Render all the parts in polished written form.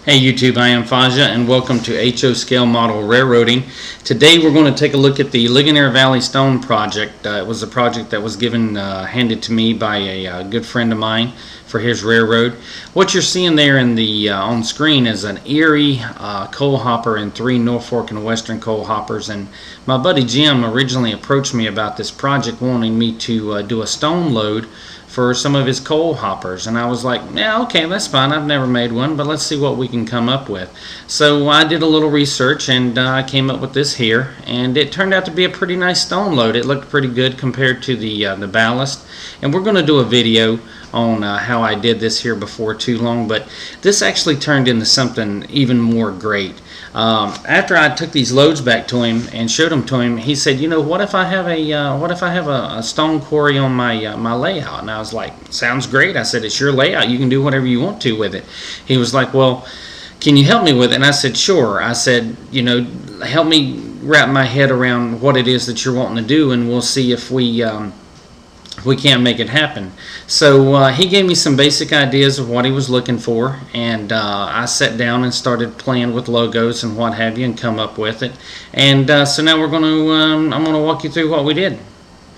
Hey YouTube, I am Fasha and welcome to HO Scale Model Railroading. Today we're going to take a look at the Ligonier Valley Stone project. It was a project that was handed to me by a good friend of mine for his railroad. What you're seeing there in the on screen is an Erie coal hopper and 3 Norfolk and Western coal hoppers. And my buddy Jim originally approached me about this project, wanting me to do a stone load for some of his coal hoppers, and I was like, yeah, okay, that's fine. I've never made one, but let's see what we can come up with. So I did a little research and I came up with this here, and it turned out to be a pretty nice stone load. It looked pretty good compared to the ballast, and we're going to do a video on how I did this here before too long, but this actually turned into something even more great. After I took these loads back to him and showed them to him, he said, you know, what if I have a stone quarry on my my layout? And I was like, sounds great. I said, it's your layout. You can do whatever you want to with it. He was like, well, can you help me with it? And I said, sure. I said, you know, help me wrap my head around what it is that you're wanting to do, and we'll see if we can't make it happen. So he gave me some basic ideas of what he was looking for, and I sat down and started playing with logos and what have you and come up with it. And so now I'm going to walk you through what we did.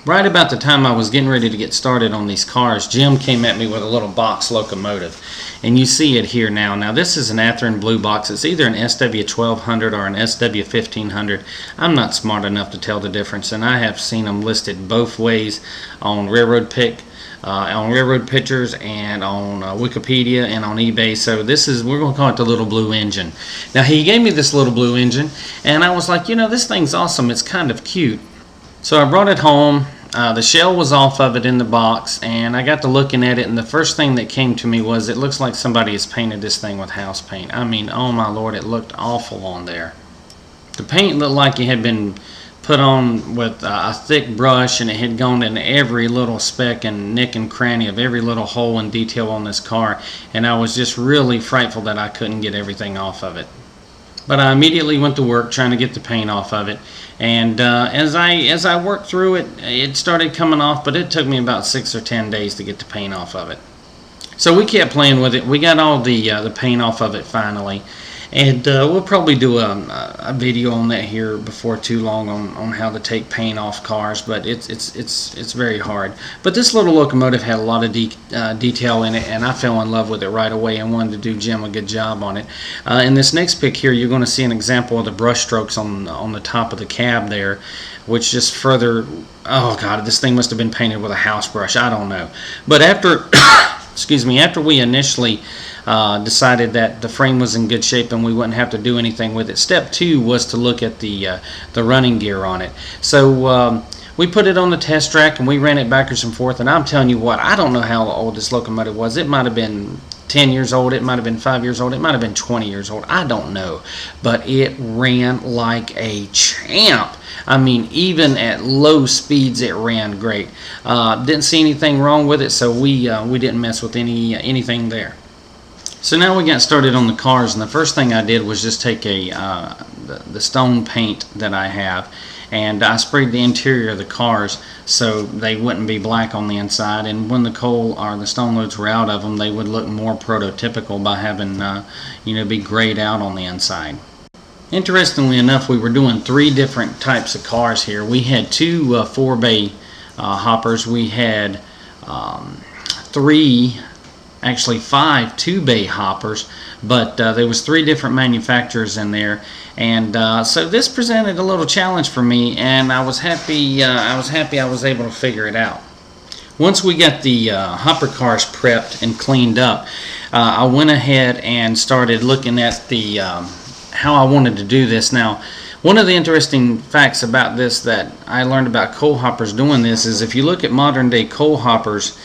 Right about the time I was getting ready to get started on these cars, Jim came at me with a little box locomotive. And you see it here now. Now this is an Athearn blue box. It's either an SW1200 or an SW1500. I'm not smart enough to tell the difference, and I have seen them listed both ways on Railroad Pictures and on Wikipedia and on eBay. So we're going to call it the little blue engine. Now he gave me this little blue engine, and I was like, you know, this thing's awesome. It's kind of cute. So I brought it home. The shell was off of it in the box, and I got to looking at it, and the first thing that came to me was it looks like somebody has painted this thing with house paint. I mean, oh my lord, it looked awful on there. The paint looked like it had been put on with a thick brush, and it had gone in every little speck and nick and cranny of every little hole and detail on this car, and I was just really frightful that I couldn't get everything off of it. But I immediately went to work trying to get the paint off of it, and as I worked through it, it started coming off, but it took me about 6 or 10 days to get the paint off of it. So we kept playing with it. We got all the paint off of it finally, and we'll probably do a video on that here before too long on how to take paint off cars, but it's very hard. But this little locomotive had a lot of detail in it, and I fell in love with it right away and wanted to do Jim a good job on it. In this next pic here, you're going to see an example of the brush strokes on the top of the cab there, which just further, oh god, this thing must have been painted with a house brush. I don't know. But after excuse me, after we initially decided that the frame was in good shape and we wouldn't have to do anything with it, step 2 was to look at the running gear on it. So we put it on the test track and we ran it backwards and forth, and I'm telling you what, I don't know how old this locomotive was. It might have been 10 years old, it might have been 5 years old, it might have been 20 years old, I don't know, but it ran like a champ. I mean, even at low speeds it ran great. Didn't see anything wrong with it, so we didn't mess with anything there. So now we got started on the cars, and the first thing I did was just take the stone paint that I have, and I sprayed the interior of the cars so they wouldn't be black on the inside, and when the coal or the stone loads were out of them, they would look more prototypical by having you know, be grayed out on the inside. Interestingly enough, we were doing 3 different types of cars here. We had 2 4-bay hoppers. We had 5 2-bay hoppers, but there was 3 different manufacturers in there, and so this presented a little challenge for me, and I was happy I was able to figure it out. Once we got the hopper cars prepped and cleaned up, I went ahead and started looking at the how I wanted to do this. Now, one of the interesting facts about this that I learned about coal hoppers doing this is if you look at modern day coal hoppers,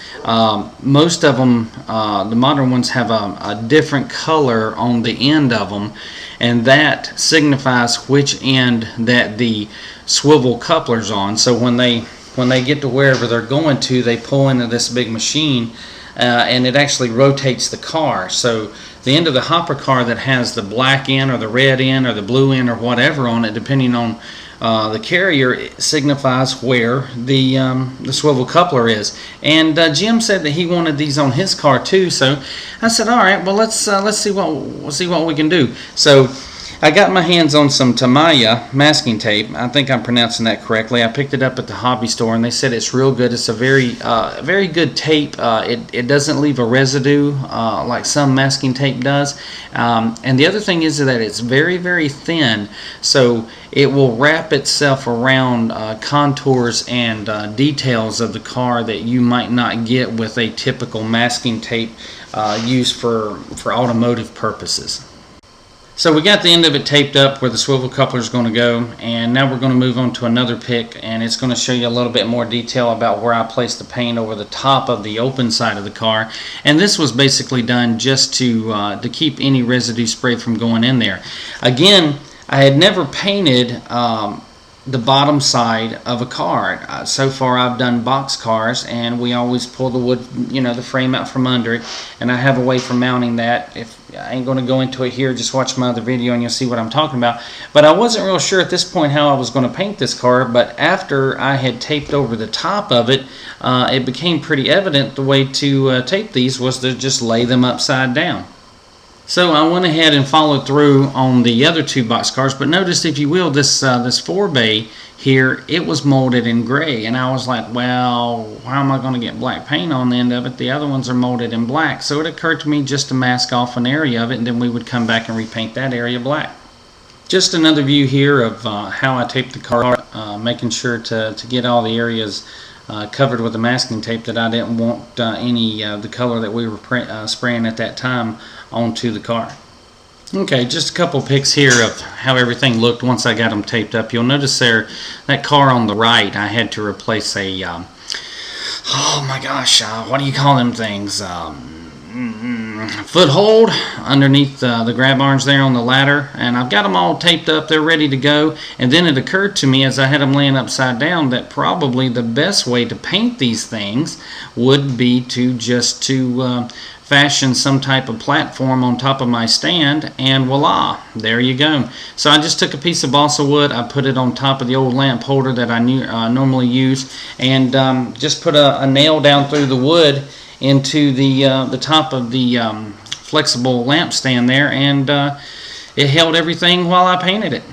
most of them, the modern ones, have a different color on the end of them, and that signifies which end that the swivel coupler's on. So when they get to wherever they're going to, they pull into this big machine, and it actually rotates the car. So the end of the hopper car that has the black end or the red end or the blue end or whatever on it, depending on the carrier signifies where the swivel coupler is. And Jim said that he wanted these on his car too. So I said, all right, well let's see what we can do. So I got my hands on some Tamiya masking tape. I think I'm pronouncing that correctly. I picked it up at the hobby store, and they said it's real good. It's a very good tape. It doesn't leave a residue like some masking tape does. And the other thing is that it's very thin, so it will wrap itself around contours and details of the car that you might not get with a typical masking tape used for automotive purposes. So we got the end of it taped up where the swivel coupler is going to go, and now we're going to move on to another pic, and it's going to show you a little bit more detail about where I placed the paint over the top of the open side of the car. And this was basically done just to keep any residue spray from going in there. Again, I had never painted the bottom side of a car. So far I've done box cars, and we always pull the wood, the frame out from under it, and I have a way for mounting that. If I ain't going to go into it here, just watch my other video and you'll see what I'm talking about. But I wasn't real sure at this point how I was going to paint this car, but after I had taped over the top of it, it became pretty evident the way to tape these was to just lay them upside down. So I went ahead and followed through on the other two box cars, but notice, if you will, this 4-bay here, it was molded in gray, and I was like, well, how am I going to get black paint on the end of it? The other ones are molded in black. So it occurred to me just to mask off an area of it, and then we would come back and repaint that area black. Just another view here of how I taped the car, making sure to get all the areas covered with the masking tape that I didn't want any the color that we were spraying at that time onto the car. Okay, just a couple pics here of how everything looked once I got them taped up. You'll notice there, that car on the right, I had to replace a, oh my gosh, what do you call them things? Foothold underneath the grab arms there on the ladder, and I've got them all taped up. They're ready to go. And then it occurred to me as I had them laying upside down that probably the best way to paint these things would be to fashion some type of platform on top of my stand, and voila, there you go. So I just took a piece of balsa wood, I put it on top of the old lamp holder that I normally use, and just put a nail down through the wood into the top of the flexible lamp stand there, and it held everything while I painted it.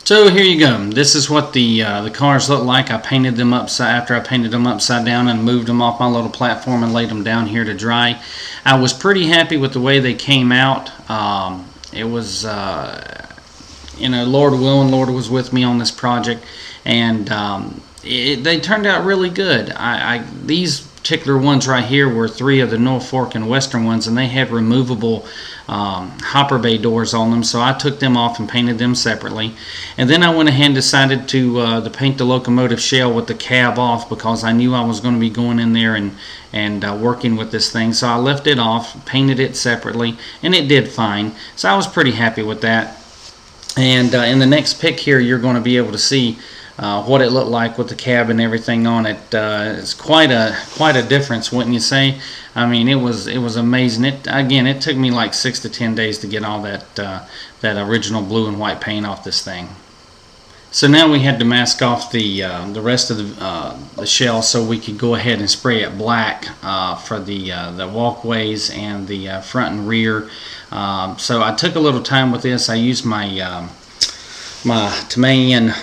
So here you go. This is what the cars look like. I painted them after I painted them upside down and moved them off my little platform and laid them down here to dry. I was pretty happy with the way they came out. It was, Lord willing, Lord was with me on this project, and they turned out really good. These particular ones right here were 3 of the Norfolk and Western ones, and they had removable hopper bay doors on them, so I took them off and painted them separately. And then I went ahead and decided to paint the locomotive shell with the cab off, because I knew I was going to be going in there and working with this thing. So I left it off, painted it separately, and it did fine. So I was pretty happy with that. And in the next pic here, you're going to be able to see what it looked like with the cab and everything on it. It's quite a difference, wouldn't you say? I mean, it was amazing. It took me like 6 to 10 days to get all that original blue and white paint off this thing. So now we had to mask off the rest of the shell so we could go ahead and spray it black for the walkways and the front and rear. So I took a little time with this. I used my my Tamiya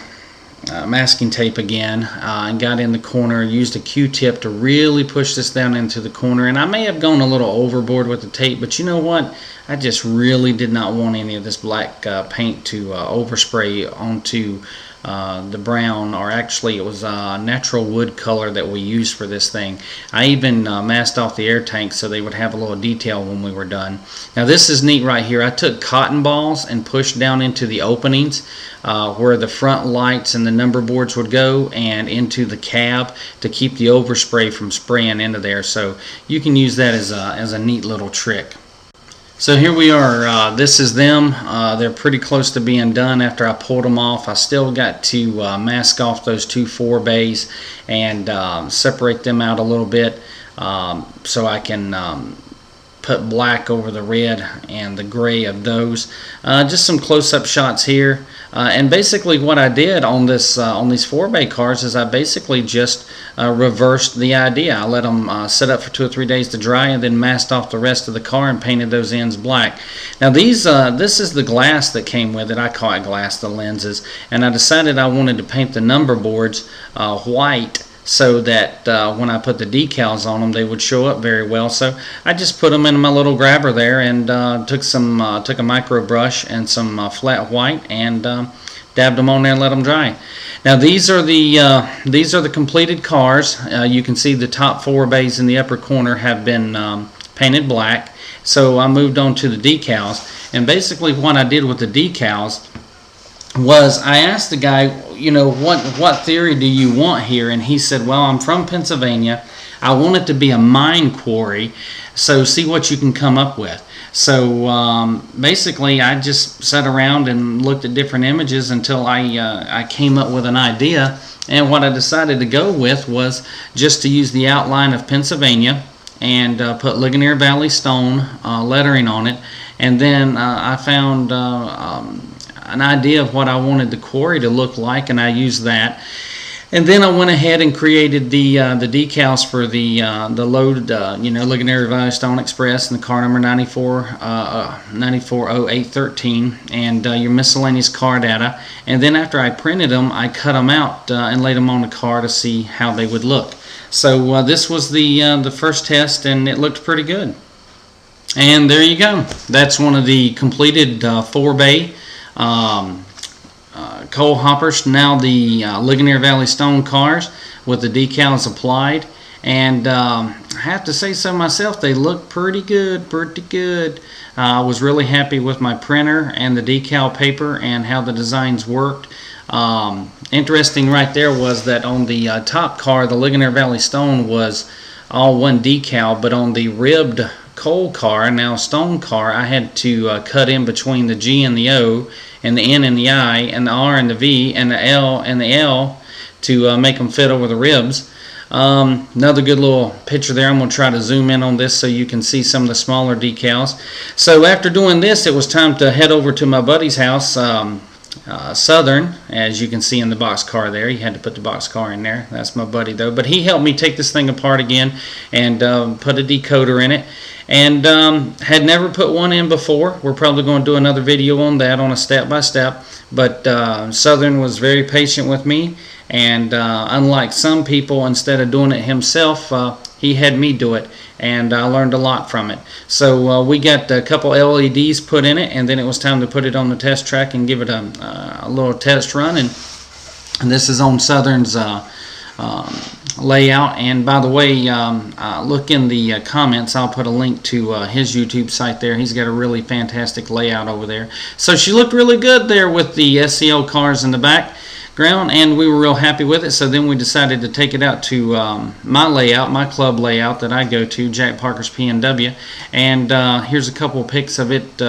masking tape again, and got in the corner, used a Q-tip to really push this down into the corner, and I may have gone a little overboard with the tape, but you know what, I just really did not want any of this black paint to overspray onto the brown, or actually it was natural wood color that we used for this thing. I even masked off the air tanks so they would have a little detail when we were done. Now this is neat right here. I took cotton balls and pushed down into the openings where the front lights and the number boards would go, and into the cab to keep the overspray from spraying into there. So you can use that as a neat little trick. So here we are. This is them. They're pretty close to being done after I pulled them off. I still got to mask off those 2 4-bays and separate them out a little bit so I can put black over the red and the gray of those. Just some close-up shots here. And basically what I did on this on these 4-bay cars is I basically just reversed the idea. I let them sit up for 2 or 3 days to dry, and then masked off the rest of the car and painted those ends black. Now this is the glass that came with it. I call it glass, the lenses, and I decided I wanted to paint the number boards white, so that when I put the decals on them, they would show up very well. So I just put them in my little grabber there, and took a micro brush and some flat white, and dabbed them on there and let them dry. Now these are the completed cars. You can see the top 4 bays in the upper corner have been painted black. So I moved on to the decals, and basically what I did with the decals was I asked the guy, you know, what theory do you want here? And he said, well, I'm from Pennsylvania. I want it to be a mine quarry, so see what you can come up with. So basically I just sat around and looked at different images until I came up with an idea. And what I decided to go with was just to use the outline of Pennsylvania and put Ligonier Valley stone lettering on it. And then I found an idea of what I wanted the quarry to look like, and I used that. And then I went ahead and created the decals for the load, you know, Ligonier Valley Stone Express, and the car number 940813, and your miscellaneous car data. And then after I printed them, I cut them out and laid them on the car to see how they would look. So this was the first test, and it looked pretty good. And there you go. That's one of the completed 4-bay coal hoppers. Now the Ligonier Valley Stone cars with the decals applied, and I have to say so myself, they look pretty good, I was really happy with my printer and the decal paper and how the designs worked. Interesting right there was that on the top car, the Ligonier Valley Stone was all one decal, but on the ribbed coal car, now stone car, I had to cut in between the G and the O, and the N and the I, and the R and the V, and the L and the L to make them fit over the ribs. Another good little picture there. I'm going to try to zoom in on this so you can see some of the smaller decals. So after doing this, it was time to head over to my buddy's house, Southern, as you can see in the box car there. He had to put the box car in there. That's my buddy though. But he helped me take this thing apart again and put a decoder in it. And had never put one in before. We're probably going to do another video on that, on a step-by-step. But Southern was very patient with me, and unlike some people, instead of doing it himself, he had me do it, and I learned a lot from it. So we got a couple LEDs put in it, and then it was time to put it on the test track and give it a little test run. And this is on Southern's layout. And by the way, look in the comments. I'll put a link to his YouTube site there. He's got a really fantastic layout over there. So she looked really good there with the SCL cars in the background, and we were real happy with it. So then we decided to take it out to my layout, my club layout that I go to, Jack Parker's PNW. And here's a couple of pics of it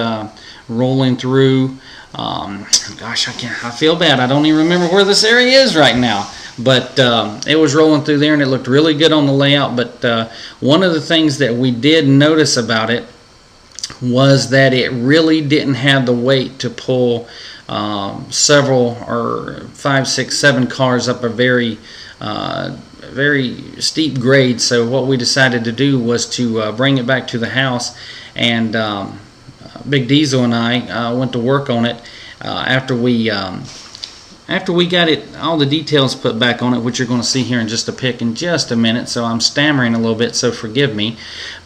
rolling through. Gosh, I feel bad. I don't even remember where this area is right now. But it was rolling through there, and it looked really good on the layout. But one of the things that we did notice about it was that it really didn't have the weight to pull several, or 5, 6, 7 cars up a very steep grade. So what we decided to do was to bring it back to the house, and Big Diesel and I went to work on it after we got it, all the details put back on it, which you're going to see here in just a minute. So I'm stammering a little bit, so forgive me.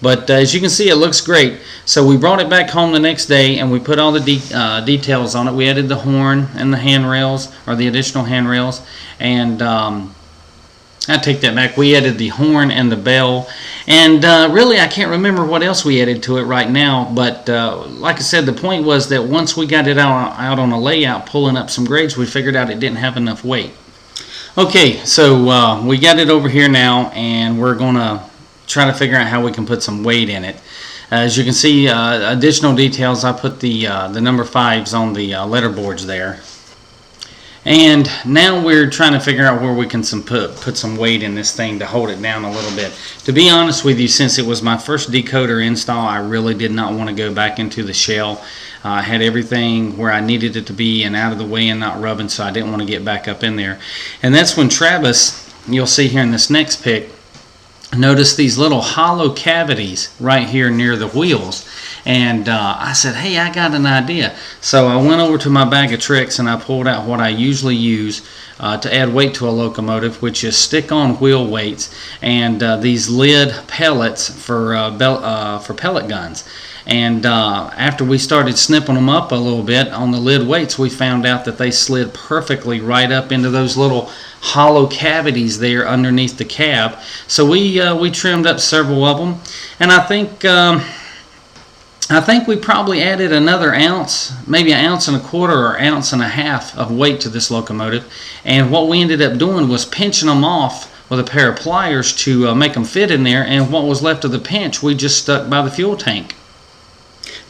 But as you can see, it looks great. So we brought it back home the next day, and we put all the details on it. We added the horn and the handrails, or the additional handrails, and I take that back. We added the horn and the bell, and really I can't remember what else we added to it right now, but like I said, the point was that once we got it out on a layout, pulling up some grades, we figured out it didn't have enough weight. Okay, so we got it over here now, and we're going to try to figure out how we can put some weight in it. As you can see, additional details, I put the number 5s on the letter boards there. And now we're trying to figure out where we can put some weight in this thing to hold it down a little bit. To be honest with you, since it was my first decoder install, I really did not want to go back into the shell. I had everything where I needed it to be and out of the way and not rubbing, so I didn't want to get back up in there. And that's when Travis, you'll see here in this next pic, notice these little hollow cavities right here near the wheels. And I said, hey, I got an idea. So I went over to my bag of tricks and I pulled out what I usually use to add weight to a locomotive, which is stick-on wheel weights and these lid pellets for pellet guns. And after we started snipping them up a little bit on the lid weights, we found out that they slid perfectly right up into those little hollow cavities there underneath the cab. So we trimmed up several of them, and I think we probably added another ounce, maybe 1.25 ounces or 1.5 ounces of weight to this locomotive. And what we ended up doing was pinching them off with a pair of pliers to make them fit in there, and what was left of the pinch we just stuck by the fuel tank.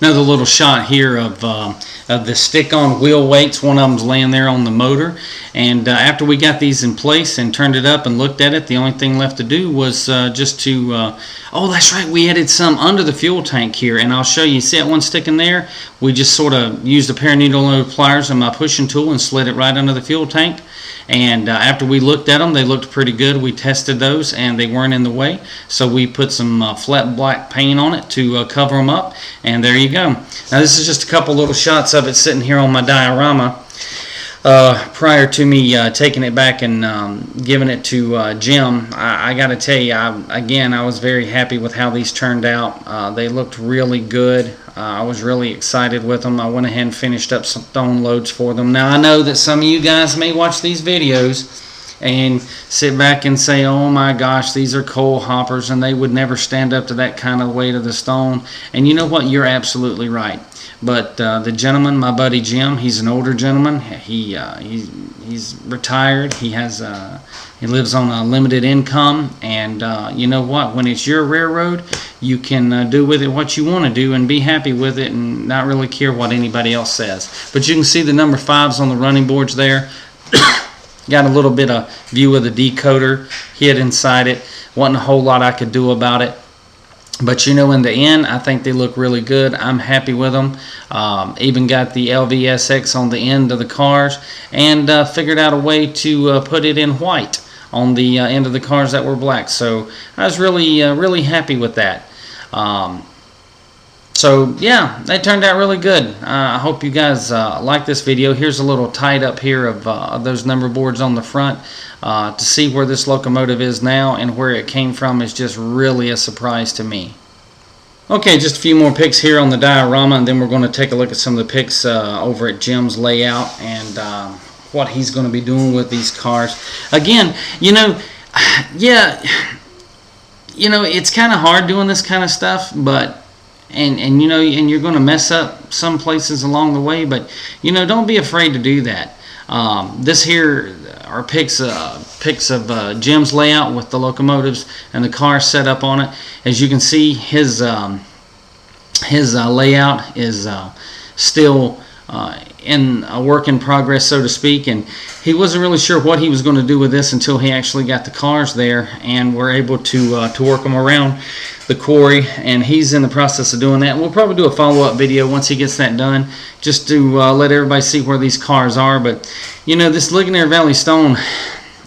Another little shot here of the stick-on wheel weights. One of them's laying there on the motor, and after we got these in place and turned it up and looked at it, the only thing left to do was just to oh, that's right, we added some under the fuel tank here, and I'll show you. See that one sticking there? We just sort of used a pair of needle-nose pliers and my pushing tool and slid it right under the fuel tank. And after we looked at them, they looked pretty good. We tested those and they weren't in the way, so we put some flat black paint on it to cover them up, and there you go. Now this is just a couple little shots of it sitting here on my diorama prior to me taking it back and giving it to Jim. I got to tell you, I was very happy with how these turned out. They looked really good. I was really excited with them. I went ahead and finished up some stone loads for them. Now I know that some of you guys may watch these videos and sit back and say, oh my gosh, these are coal hoppers and they would never stand up to that kind of weight of the stone. And you know what? You're absolutely right. But the gentleman, my buddy Jim, he's an older gentleman. He's retired. He lives on a limited income, and you know what? When it's your railroad, you can do with it what you want to do and be happy with it and not really care what anybody else says. But you can see the number 5s on the running boards there. Got a little bit of view of the decoder hid inside it. Wasn't a whole lot I could do about it. But you know, in the end, I think they look really good. I'm happy with them. Even got the LVSX on the end of the cars, and figured out a way to put it in white on the end of the cars that were black. So I was really happy with that. So yeah, they turned out really good. I hope you guys like this video. Here's a little tied up here of those number boards on the front. To see where this locomotive is now and where it came from is just really a surprise to me. Okay, just a few more pics here on the diorama, and then we're going to take a look at some of the pics over at Jim's layout and what he's going to be doing with these cars. Again, you know, yeah, you know, it's kind of hard doing this kind of stuff, but and you know, and you're going to mess up some places along the way, but you know, don't be afraid to do that. This here are pics of Jim's layout with the locomotives and the car set up on it. As you can see, his layout is still in a work in progress, so to speak, and he wasn't really sure what he was going to do with this until he actually got the cars there and were able to work them around the quarry, and he's in the process of doing that. We'll probably do a follow-up video once he gets that done, just to let everybody see where these cars are. But you know, this Ligonier Valley Stone,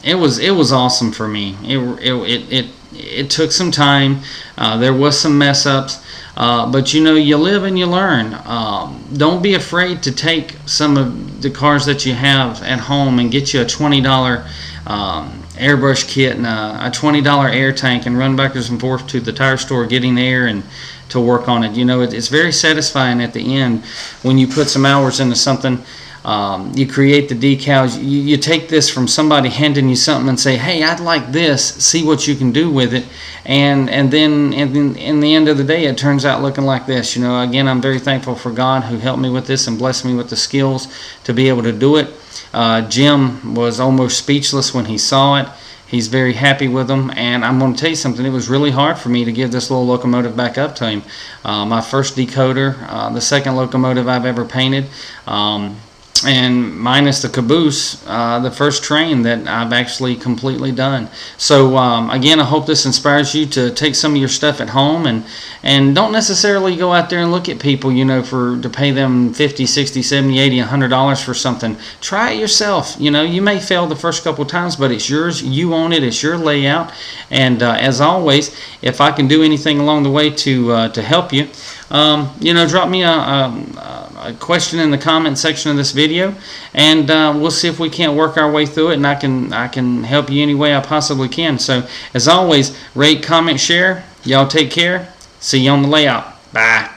it was awesome for me. It took some time. There was some mess ups. But you know, you live and you learn. Don't be afraid to take some of the cars that you have at home and get you a $20 airbrush kit and a $20 air tank and run backwards and forth to the tire store getting air and to work on it. You know, it's very satisfying at the end when you put some hours into something. You create the decals. You take this from somebody handing you something and say, hey, I'd like this, see what you can do with it, and then in the end of the day it turns out looking like this. You know, again, I'm very thankful for God who helped me with this and blessed me with the skills to be able to do it. Jim was almost speechless when he saw it. He's very happy with them, and I'm going to tell you something. It was really hard for me to give this little locomotive back up to him. My first decoder, the second locomotive I've ever painted. and minus the caboose, the first train that I've actually completely done. So again, I hope this inspires you to take some of your stuff at home, and don't necessarily go out there and look at people, you know, to pay them $50, $60, $70, $80, $100 for something. Try it yourself. You know, you may fail the first couple times, but it's yours. You own it. It's your layout. And as always, if I can do anything along the way to help you, you know, drop me a question in the comment section of this video, and we'll see if we can't work our way through it, and I can help you any way I possibly can. So as always, rate, comment, share. Y'all take care. See you on the layout. Bye.